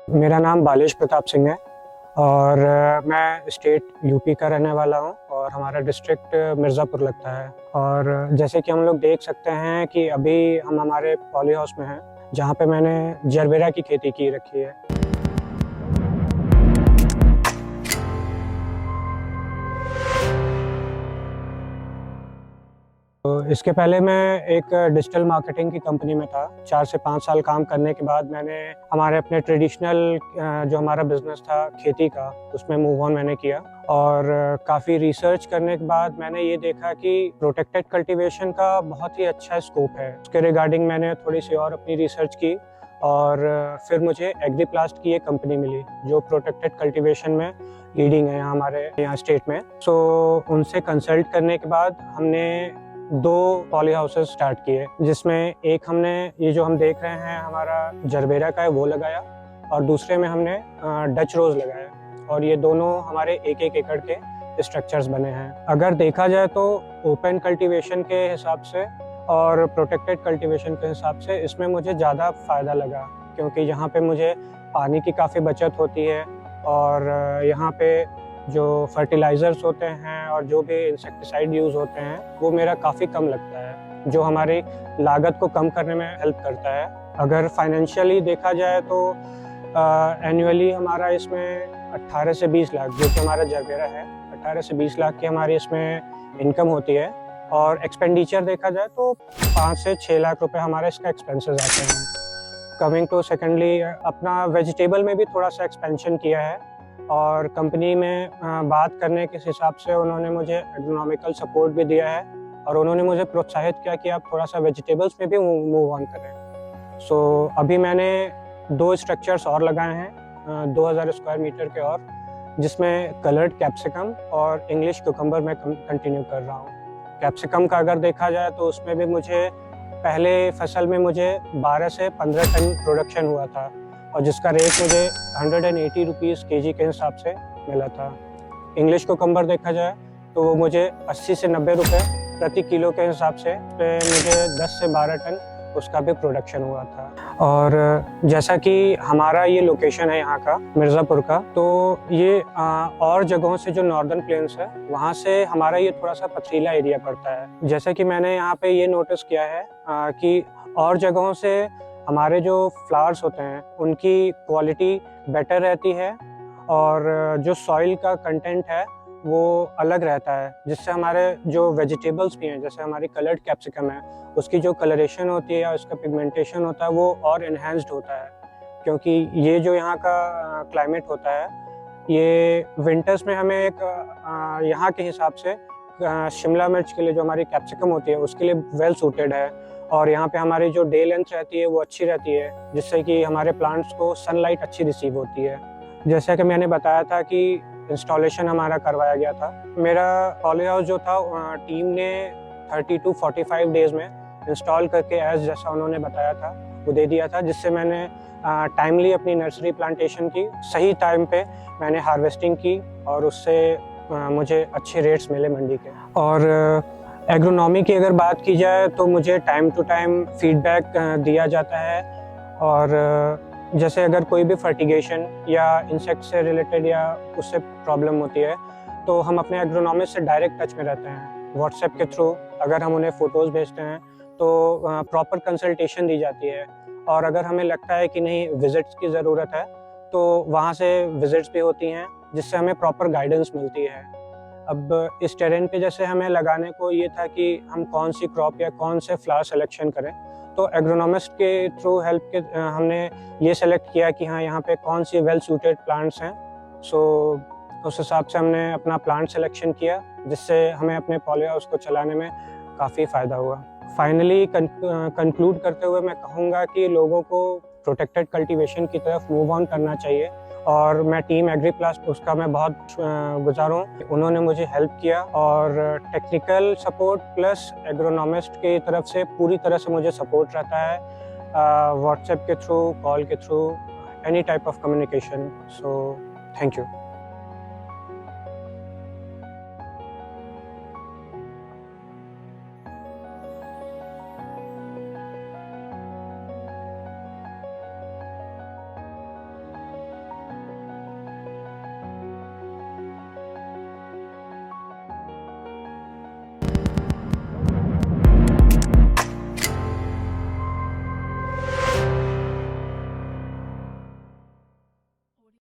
मेरा नाम बालेश प्रताप सिंह है और मैं स्टेट यूपी का रहने वाला हूं और हमारा डिस्ट्रिक्ट मिर्ज़ापुर लगता है। और जैसे कि हम लोग देख सकते हैं कि अभी हम हमारे पॉली हाउस में हैं, जहां पे मैंने जरबेरा की खेती की रखी है। तो इसके पहले मैं एक डिजिटल मार्केटिंग की कंपनी में था। 4 से 5 साल काम करने के बाद मैंने हमारे अपने ट्रेडिशनल जो हमारा बिजनेस था खेती का, उसमें मूव ऑन मैंने किया। और काफ़ी रिसर्च करने के बाद मैंने ये देखा कि प्रोटेक्टेड कल्टीवेशन का बहुत ही अच्छा स्कोप है। उसके रिगार्डिंग मैंने थोड़ी सी और अपनी रिसर्च की और फिर मुझे एग्रीप्लास्ट की एक कंपनी मिली जो प्रोटेक्टेड कल्टीवेशन में लीडिंग है हमारे यहाँ स्टेट में। सो उनसे कंसल्ट करने के बाद हमने 2 पॉली हाउसेस स्टार्ट किए, जिसमें एक हमने ये जो हम देख रहे हैं हमारा जरबेरा का है वो लगाया और दूसरे में हमने डच रोज लगाया। और ये दोनों हमारे 1-1 एकड़ के स्ट्रक्चर्स बने हैं। अगर देखा जाए तो ओपन कल्टीवेशन के हिसाब से और प्रोटेक्टेड कल्टीवेशन के हिसाब से इसमें मुझे ज़्यादा फ़ायदा लगा, क्योंकि यहाँ पे मुझे पानी की काफ़ी बचत होती है और यहाँ पे जो फर्टिलाइज़र्स होते हैं और जो भी इंसेक्टिसाइड यूज़ होते हैं वो मेरा काफ़ी कम लगता है, जो हमारी लागत को कम करने में हेल्प करता है। अगर फाइनेंशियली देखा जाए तो एनुअली हमारा इसमें 18 से 20 लाख, जो कि हमारा जरबेरा है, 18 से 20 लाख की हमारी इसमें इनकम होती है। और एक्सपेंडिचर देखा जाए तो 5 से 6 लाख रुपए हमारे इसका एक्सपेंसेस आते हैं। कमिंग टू सेकेंडली, अपना वेजिटेबल में भी थोड़ा सा एक्सपेंशन किया है और कंपनी में बात करने के हिसाब से उन्होंने मुझे एग्रोनॉमिकल सपोर्ट भी दिया है और उन्होंने मुझे प्रोत्साहित किया कि आप थोड़ा सा वेजिटेबल्स में भी मूव ऑन करें। सो अभी मैंने 2 स्ट्रक्चर्स और लगाए हैं 2000 स्क्वायर मीटर के, और जिसमें कलर्ड कैप्सिकम और इंग्लिश कुकम्बर में कंटिन्यू कर रहा हूँ। कैप्सिकम का अगर देखा जाए तो उसमें भी मुझे पहले फसल में मुझे 12 से 15 टन प्रोडक्शन हुआ था और जिसका रेट मुझे 180 रुपीज़ केजी के हिसाब से मिला था। इंग्लिश कुकम्बर देखा जाए तो वो मुझे 80 से 90 रुपए प्रति किलो के हिसाब से मुझे 10 से 12 टन उसका भी प्रोडक्शन हुआ था। और जैसा कि हमारा ये लोकेशन है यहाँ का मिर्ज़ापुर का, तो ये और जगहों से जो नॉर्दर्न प्लेन्स है वहाँ से हमारा ये थोड़ा सा पथरीला एरिया पड़ता है। जैसे कि मैंने यहाँ पे ये नोटिस किया है कि और जगहों से हमारे जो फ्लावर्स होते हैं उनकी क्वालिटी बेटर रहती है और जो सॉइल का कंटेंट है वो अलग रहता है, जिससे हमारे जो वेजिटेबल्स भी हैं, जैसे हमारी कलर्ड कैप्सिकम है, उसकी जो कलरेशन होती है या उसका पिगमेंटेशन होता है वो और इन्हेंस्ड होता है। क्योंकि ये जो यहाँ का क्लाइमेट होता है, ये विंटर्स में हमें एक यहाँ के हिसाब से शिमला मिर्च के लिए जो हमारी कैप्सिकम होती है उसके लिए वेल सूटेड है। और यहाँ पे हमारी जो डे लेंथ रहती है वो अच्छी रहती है, जिससे कि हमारे प्लांट्स को सनलाइट अच्छी रिसीव होती है। जैसा कि मैंने बताया था कि इंस्टॉलेशन हमारा करवाया गया था। मेरा पॉली हाउस जो था टीम ने 30 to 45 डेज में इंस्टॉल करके एज जैसा उन्होंने बताया था वो दे दिया था, जिससे मैंने टाइमली अपनी नर्सरी प्लांटेशन की, सही टाइम पे मैंने हार्वेस्टिंग की और उससे मुझे अच्छे रेट्स मिले मंडी के। और एग्रोनॉमी की अगर बात की जाए तो मुझे टाइम टू टाइम फीडबैक दिया जाता है। और जैसे अगर कोई भी फर्टिगेशन या इंसेक्ट से रिलेटेड या उससे प्रॉब्लम होती है तो हम अपने एग्रोनॉमिस्ट से डायरेक्ट टच में रहते हैं व्हाट्सएप के थ्रू। अगर हम उन्हें फ़ोटोज़ भेजते हैं तो प्रॉपर कंसल्टेशन दी जाती है। और अगर हमें लगता है कि नहीं विज़िट्स की ज़रूरत है तो वहाँ से विज़िट्स भी होती हैं, जिससे हमें प्रॉपर गाइडेंस मिलती है। अब इस टेरेन पे जैसे हमें लगाने को ये था कि हम कौन सी क्रॉप या कौन से फ्लावर सिलेक्शन करें, तो एग्रोनॉमिस्ट के थ्रू हेल्प के हमने ये सेलेक्ट किया कि हाँ यहाँ पे कौन सी वेल सूटेड प्लांट्स हैं। सो उस हिसाब से हमने अपना प्लांट सिलेक्शन किया, जिससे हमें अपने पॉली हाउस को चलाने में काफ़ी फ़ायदा हुआ। फाइनली कंक्लूड करते हुए मैं कहूँगा कि लोगों को प्रोटेक्टेड कल्टीवेशन की तरफ मूव ऑन करना चाहिए। और मैं टीम एग्रीप्लास्ट उसका मैं बहुत गुज़ार हूँ। उन्होंने मुझे हेल्प किया और टेक्निकल सपोर्ट प्लस एग्रोनॉमिस्ट की तरफ से पूरी तरह से मुझे सपोर्ट रहता है, व्हाट्सएप के थ्रू, कॉल के through, any type of communication. So thank you.